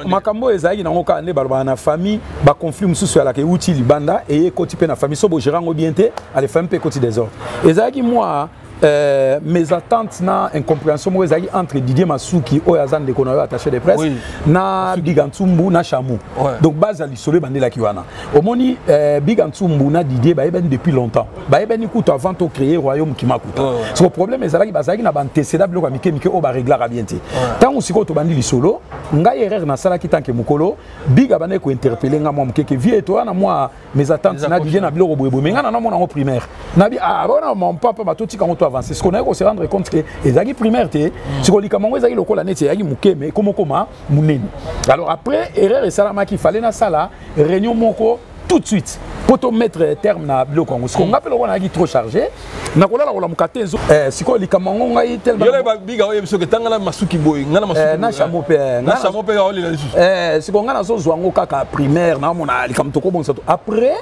makambo ezaki na ngoka ne baloba na famille ba conflit mususu ya la ke uti libanda et koti pe na famille so bo gérango bien te ale famille pe koti des ordres ezaki moi mes attentes na incompréhension moi ezaki entre Didier Masuki oyazan de konayo attaché de presse na Bigantsumbu na Chamou donc base ali solo bandela kiwana omoni Bigantsumbu na Didier ba eben depuis longtemps ba eben ikuta avant de créer royaume Kimakuta so problème ezalaki bazaki na bantécéda biloko mike o ba régler bien te tant usiko to bandi li solo ngai erreur na sala kitanke mukolo biga bane ko interpeller nga moi mukeke vie to na moi mes attentes na Didier na biloko boyebo mais nga na mona en primaire na bi bona mon papa batoti quand to avancer ce qu'on a se rendre compte que ezaki primaire te siko likamango ezaki lokola neti ezaki mukeme koma muneni alors après erreur et salama qu'il fallait na sala réunion moko tout de suite pour te mettre terme na biloko ngo siko ngapelo wana ki trop chargé na kolala kola mukatezo siko likamango ngai tellement yole ba biga oye biso ketanga na Masuki boy ngana Masuki na Chamou pe oli la lisusu siko ngana so zwango kaka primaire na mona likamtoko bon sato après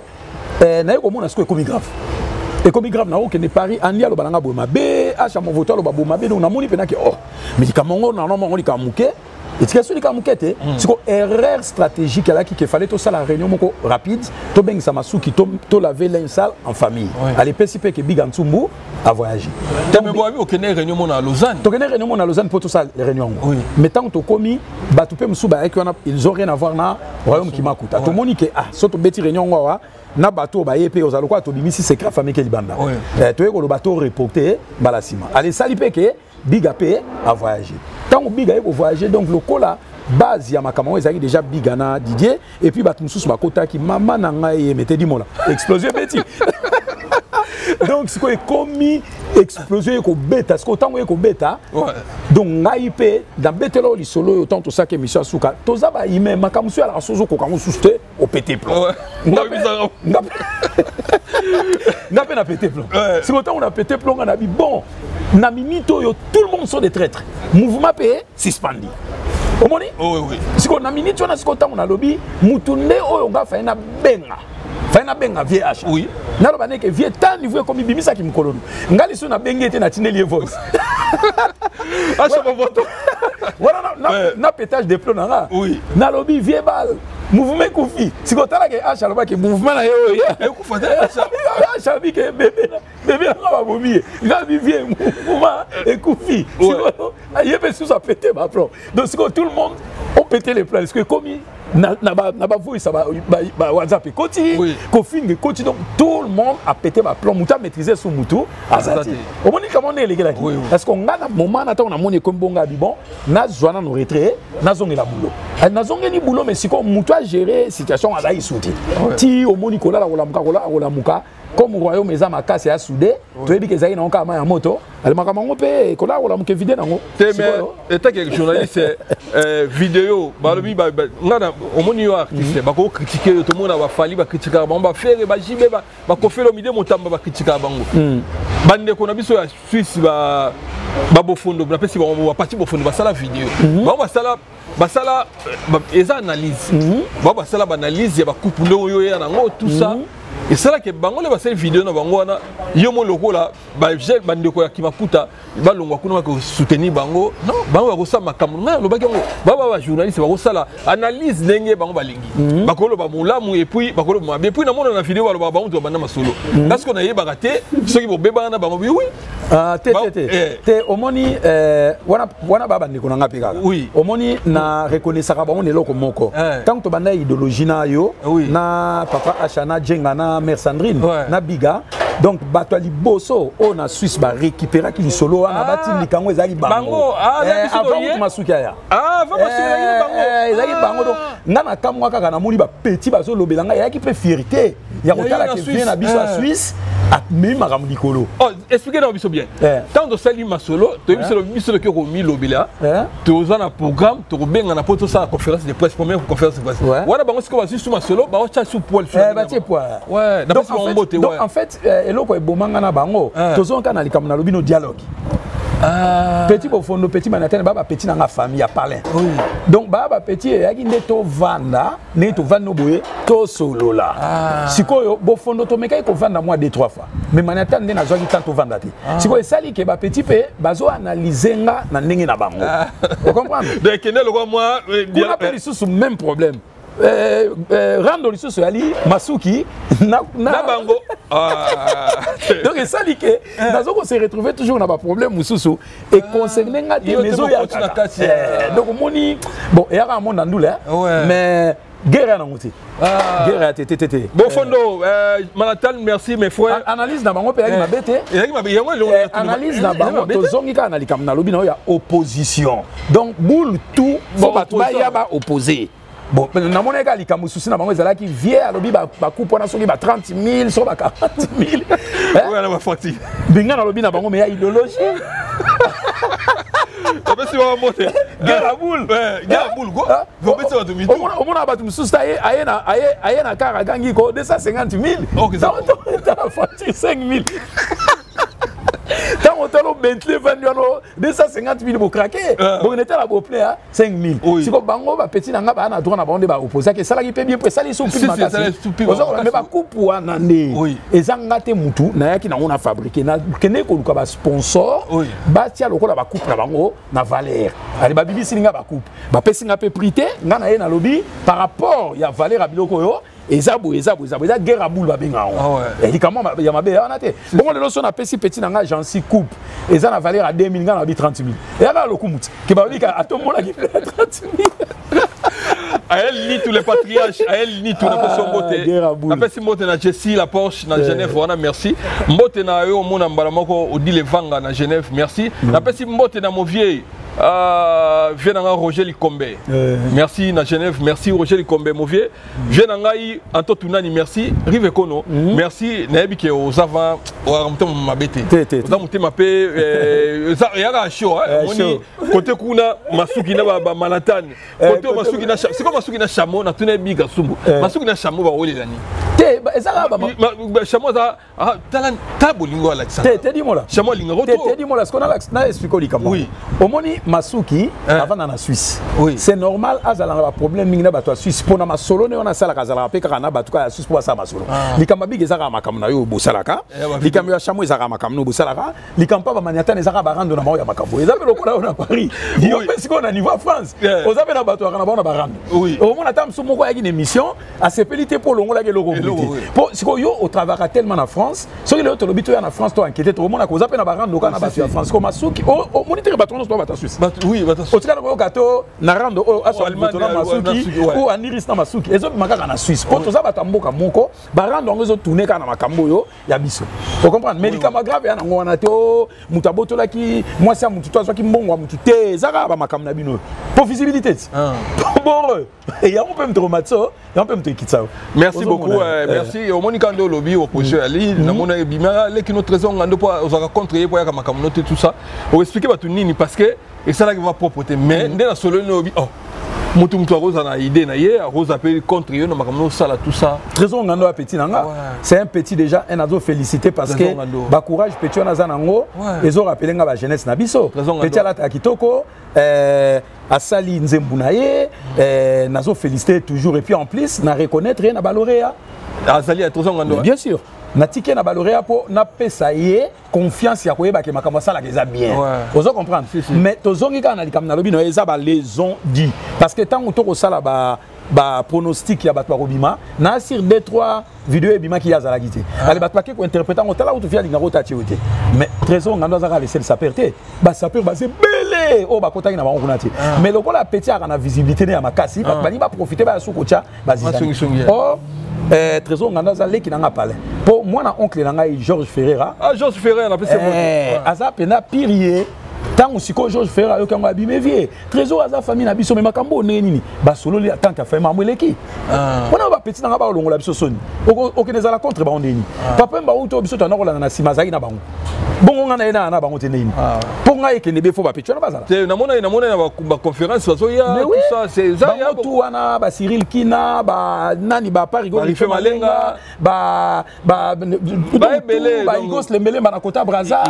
na yeko mona siko ekomi grave et comme grave na oke ne Paris ania lo balanga bo mabe acha mon voto lo babo mabe donc na moni pena ke oh médicament na non on likamuke et ce que sur likamukete c'est ko erreur stratégique là qui fallait tout ça la réunion moko rapide to beng sa Masuki to laver linge sale en famille allez PCP que Bigantsumbu a voyagé mais bon au Kenya réunion à Lausanne to Kenya réunion à Lausanne pour tout ça les réunions mais tant to komi batupe msuba avec ils ont rien à voir na royaume Kimakuta to moni ke soto beti réunion wa na bateau ba yepé aux aloko to bimisi secret famille ke libanda to yeko le bateau reporté balasima allez sali peke biga pe a voyagé tant biga yeko voyager donc le cola base ya makamamo ezaki déjà bigana Didier et puis bat mususu bakota ki mama na ngai metedi mola explosion beti donc c'est quoi commis explosion ko beta ce ko tango ko beta donc ngai pe dans betelo li solo autant tout ça que mission suka toza ba ime makamusu ala sozo ko kango suste au pété plan ngape na pété plan c'est autant on a pété plan on a dit bon na minito yo tout le monde sont des traîtres mouvement payé suspendu omoni oui siko na minute wana siko tango na lobby mutunde oyo nga fa na benga VH oui na lo baneke vie tant niveau comme bimisa ki mkolonu ngali so na bengete na tineli voice acha ba voto voilà na pétage de plomb na oui na lobby vie bal mouvement kufi siko tala ke acha lo ba ke mouvement na yo ya kufa acha bi ke bébé na ba bomi nga bi vie mouvement et kufi siko yebe sous a pété ba plomb donc siko tout le monde on pété les plans parce que comme na ba voice ba WhatsApp koti kofinge koti donc tout le monde a pété ma plomb muta maîtriser son mutu azati au moni comment on est légal là parce qu'on a un moment na on a moni comme bonga bi bon na zwana no retrait na zongela boulot na zongeli boulot mais si comme mutu a gérer situation azai souti ti au moni kola la muka comme royaume eza makasi ya soudé to yebi ke zai na onka ya moto ale makamango pe kola la muke vide nango mais état que journaliste vidéo balobi ngana omoni yo artiste bako critiquer tout le monde va fali ba critiquer ba faire ba jibe ba kofelo mide motamba ba critiquer bango bande ko na biso ya Suisse ba bofondo na pesi ba parti bofondo ba sala vidéo ba sala eza analyse ba sala ba analyse ya ba couple yo ya nango tout ça et c'est là que bango le basel vidéo na bango wana yo mo lokola ba gel bande ko ya Kimakuta ba longwa kuna ko soutenir bango non bango ko sa makambo na lo ba kengo ba journaliste ba ko sala analyse ndenge bango balingi ba ko lo ba mulamu et puis ba ko lo ma et puis na mona na vidéo ba bango to banda masolo parce qu'on a yeba raté ceux qui bo beba na bango oui te omoni wana baba ndiko na ngapi kaka omoni na reconnaissaka bango ne loko moko tant to banda idéologie na yo na papa Achana Jenga na Mère Sandrine na biga donc bato liboso on a Suisse ba récupérer ki solo na bati likango ezali bango avant Masuki ya avant Masuki bango ezali bango donc ngana kamwa kaka na moni ba petit bazo lobelanga ya ki pe fierté ya kotala ke vient na biso à Suisse mais maram likolo. Oh, expliquez-nous bien. Tant de sali masolo, tu as vu sur le cœur au milobila. Tu as un programme, tu as bien un apôtre ça conférence de presse, première conférence de presse. Voilà, bah moi c'est comme sur masolo, bah on tient sous poil. Ouais. Donc en fait, eloko e bomanga na bango, tozo kana likamna lobino dialogue. Petit bofondo petit manatene baba petit na famille ya parler. Donc baba petit yaki ndeto vanda, neto vanda boye to solo là. Sikoyo bofondo to meka ko vanda moi 2-3 fois. Mais manatene nde na zwaki tanto vanda te. Sikoyo sali ke ba petit pe bazo analyser nga na ndenge na bango. Vous comprenez? Donc kene le moi on a perdu ce même problème. Rando lisusu ali Masuki na bango. Donc ça dit que nazo ko se retrouver toujours na ba problème mususu et concerné nga te maison ya donc moni bon ya ka mon ndula mais guerre na ngoti guerre tétété bon fondo Manhattan merci mes frères analyse na bango pe ya mabete analyse na bango tozongi ka na likamna lobi na ya opposition donc boule tout bon ba ya ba opposé. Bon, na mona ka likamu susi na bango ezalaki vie alobi ba coupe na soki ba 30 000 so ba 40 000. Ouais na ba fati. Binga na lobi na bango mais ya idéologie. Après si on monte. Guerre à boule. Guerre à boule go. Vous mettez en demi. On mona ba tum susi aye na kara gangi ko 250 000. OK ça. Ta fati 5 000. Tant on t'a le Bentley vendu 250 000 pour craquer. Bon, on était là pour plaire 5 000. Si vous bango petit nanga ba na droit na bande ba opposer que ça là qui peut bien pour ça les sous plus makasi. Mais ba coupe wa nande. Ezanga te mutu na yaki na on a fabriqué na kene ko luka ba sponsor. Ba tia lokola ba coupe na bango na valeur. Ali ba bibi sininga ba coupe. Ba pesi nga pe prité nga na ye na lobby par rapport ya valeur a biloko yo. Ezabo guerre à boule babenga on et dit comment ya mabe on a te bon le loso na pesi petit nanga jansi coupe eza na valeur à 2 000 na 30 000 et là le kumut ke ba bika atomola ki 30 000 à elle ni tous les patriarches à elle ni tous les personnes beauté na pesi mote na Jessie la Porsche na Genève on a merci mbote na yo mona mbala moko odi le vanga na Genève merci na pesi mbote na mon vieil Vienanga Roger Likombe. Merci na Genève, merci Roger Likombe mon vieux. Vienanga Anto Tunani merci. Rive Kono. Merci Naebi qui aux avant au ramton mabete. Za muté mapé za yara show moni côté kuna Masuki na ba Manhattan. Côté Masuki na c'est comme Masuki na Chamo na Tunebi Gasumbu. Masuki na Chamo ba olelani. Te ezala ba Chamo za ta bolingo la ça. Te dis moi là. Chamo linga te dis moi là ce qu'on a na expliquer likamo. Oui. Omoni Masuki avant en Suisse. C'est normal azala na problème mingi na bato Suisse pour na masolo ne on a sala kazala pe kana bato ka Suisse pour ça masolo. Likamba big ezaka makamna yo bosalaka. Likamba ya Chamo ezaka makamno bosalaka. Likamba ba Manhattan ezaka ba rando na ma ya makambo. Ezaka lokola na Paris. Yo pesi ko na niveau France. Ozabe na bato kana ba na ba rando. Au moins tam so moko ya une émission à sepelité pour longo la ke loko. Pour siko yo au travail tellement en France. So ile auto lobito ya na France to enquêter tout le monde na ko zape na ba rando kana ba ya France ko Masuki. O moniteur bato no to ba Suisse. Oui, au tika ko gato na rando o aso alimoto na Masuki ou aniris na Masuki. Ezo makaka na Suisse. Pour to za batamboka moko ba rando ngozo tourner kana makambo yo ya biso. Vous comprenez? Médicament grave ya na ngona to mutaboto la ki moi ça mutu to ki mbongo mutu te zaka ba makambo na bino. Pour visibilité. Bon, et ya on peut me traumatiser, ya on peut me kitsa. Merci beaucoup, merci. Au Monica Ndo lobby opposition ali na mona bima les qui notre raison ngando pour aux rencontrer pour ya makambo noter tout ça. Pour expliquer ba tout nini parce que et ça là qui va propreté mais ndé na solo lobby oh mutu rose na idée na hier rose appelle contre yo na makambo ça là tout ça trésor ngando a petit nanga c'est un petit déjà un ado félicité parce que ba courage petit on a zanango ils ont rappelé nga ba jeunesse na biso petit ala ta kitoko asali nzembu na ye nazo féliciter toujours et puis en plus na reconnaître rien na baloréa azali a trésor ngando bien sûr na ticket na baloréa po na pesa ye confiance ya koyeba ke makambo sala ke za bien ozo comprendre mais tozongi ka na likamna lobi no eza ba les ont dit parce que tant to ko sala ba pronostic ya bato robima na sur 2-3 vidéos ebima ki ya zala gité ale bato ke ko interpréter on tala ou to fia linga rota tioté mais trésor ngando za laisser saperté ba saper ba c'est belé o ba kota na ba nguna ti mais lokola petit a na visibilité na makasi ba ni ba profiter ba sukocha ba zizani oh trésor nganda za leki nanga pale pour moi na oncle nanga Georges Ferreira Georges Ferreira na pese aza pena pirier tant aussi que Georges Ferra yo kango abime vie trésor aza famille na biso mais makambo nini ba solo li tant ka fait mamweleki on va petit na ba longola biso soni okeneza la contre ba ondeni papa mba uto biso tana kolana na sima zaki na bango bongo ngana ena na bango teneni ponga ekene be fo ba petit na bazala te na mona ba conférence bazo ya tout ça c'est ça ya tout wana ba Cyril Kina ba nani ba Parigo Rife Malenga ba belé ba Igos Lembele na kota Braza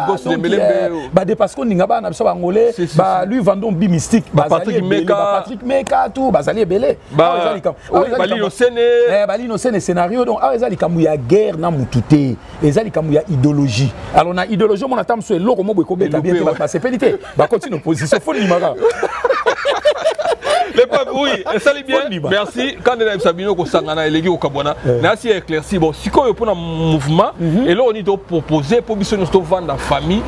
ba de parce qu'on ninga ba na biso ba ngolé ba lui Vandon bi mystique ba Patrick Meka tout ba zali belé ba Lino Sene scénario donc ezali kamu ya guerre na mutute ezali kamu ya idéologie alors na idéologie mon atam so eloko mo bwe ko beta bien ba sepelité ba continue opposition faut nimaka les pas oui ça allait bien merci quand on a Sabino ko sangana elegi au Kabwana na si éclairci bon sikoyo pour un mouvement et là on dit de proposer pour biso nous vendre la famille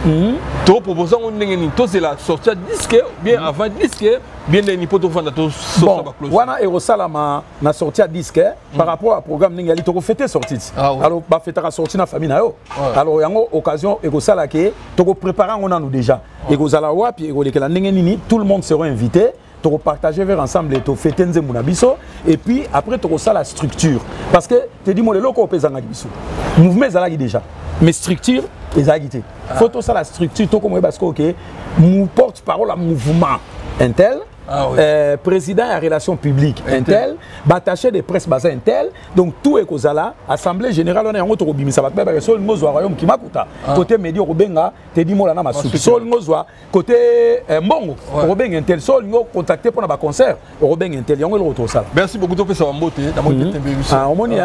to proposer on ngeni to c'est la sortie disque bien avant disque bien les nipo to vendre to so ba close wana erosalama na sortie disque par rapport au programme ngali to ko fêter sortie alors ba fêtera sortie na famille na yo alors yango occasion erosala ke to ko préparer on a nous déjà ekozala wapi ekolekela nini tout le monde sera invité to partager vers ensemble et to fêter nzemuna biso et puis après to ça la structure parce que te dis mo le loko opezanga biso mouvement ezalaki déjà mais structure ezalaki te faut ça la structure to comme parce que OK mon porte-parole à mouvement intel président et relations publiques intel attaché de presse basé intel donc tout est kozala assemblée générale on est en autre bimisa ba ba so ngozo royaume kimakuta côté média robenga te di mola na masuki so ngozo côté mbongo robenga intel so ngo contacter pour na ba concert robenga intel yango le retour ça merci beaucoup to pesa mbote na mo tembe biso omoni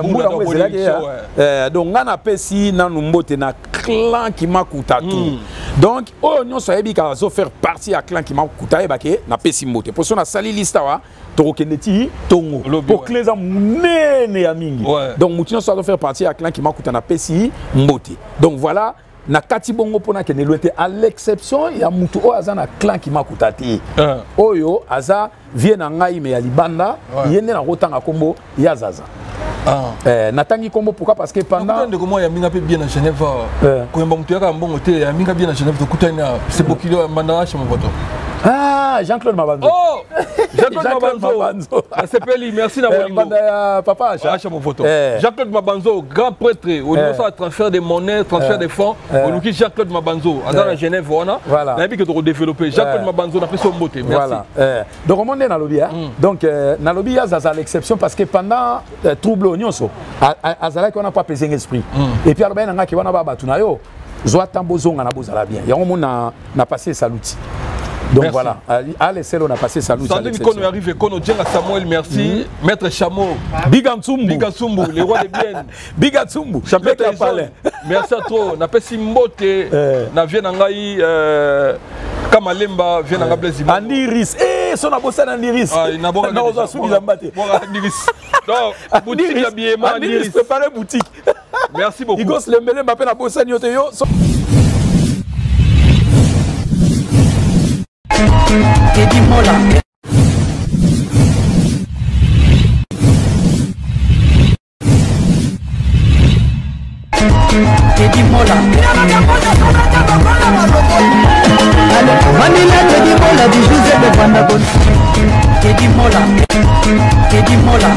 mbula ngwezela donc ngana pesi na mbote na clan kimakuta tout donc oh non so yebi ka zo faire partie à clan kimakuta e baké na pesi mbote pour so na sali lista wa to keneti tongo pour que les amene ya mingi donc mutino so faire partie à clan kimakuta na pesi mbote donc voilà na kati bongo pona ke ne loete à l'exception ya mutu o aza na clan kimakuta te oyo aza vie na ngai me ya libanda yende na rotanga kombo ya zaza natangi kombo pourquoi parce que pendant de comment ya minga pe bien à Genève ko yamba mutu ya ka mbongo te ya minga bien à Genève to kutana c'est bokilo mandanga chez mon voto Jean-Claude Mabanzo. Oh Jean-Claude Mabanzo. CPLI, merci d'avoir papa Acha mon photo. Jean-Claude Mabanzo, grand prêtre, au niveau ça transfert des monnaies, transfert des fonds, au niveau Jean-Claude Mabanzo, à Genève voilà. On a vu que tu développer Jean-Claude Mabanzo n'a fait son beauté. Merci. Voilà. Donc on est dans le lobby donc dans le lobby ça l'exception parce que pendant trouble oignon so azala qu'on n'a pas pesé l'esprit. Et puis alors ben nga ki wana ba batuna yo zoa tambozonga na bozala bien. Yango mo na passé saluti. Donc merci. Voilà, à l'essai on a passé salut. Sandrine qu'on arrive qu'on Djenga Samuel merci, Maître Chameau, Bigatsumbu, le roi des biens, Bigatsumbu, champion de parler. Merci à toi, na pesi mbote, na vient ngai Kamalemba vient na Blaise. Aniris, son abossa Aniris. Ah, il n'a pas na oza subi zambate. Aniris. Donc boutique d'habillement Aniris préparer boutique. Merci beaucoup. Igos Lembele mbappé na bossa nyote yo. Teddy Mola. Teddy Mola. Manila Teddy Mola du José de Vandagon. Teddy Mola. Teddy Mola.